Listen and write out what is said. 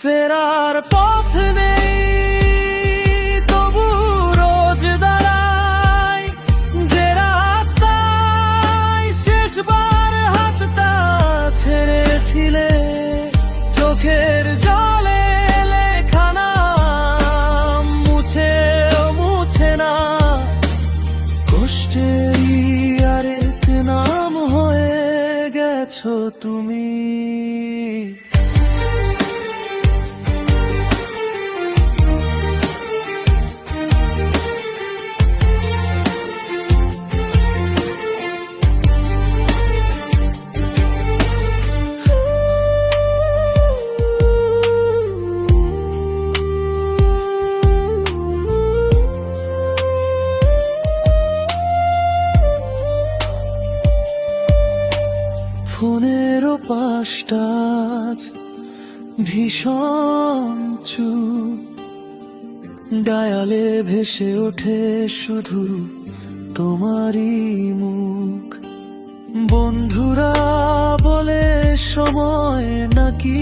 ফেরার পথ নেই, তবু রোজ দাঁড়াই যে রাস্তায় শেষবার হাতটা ছেড়েছিলে। চোখের জলে লেখা নাম মুছে না, কষ্টেরই আরেক নাম হয়ে গেছো তুমি। ফোনেরও পাশটা ভীষণ চুপ, ডায়ালে ভেসে ওঠে শুধু তোমারই মুখ। বন্ধুরা বলে সময় নাকি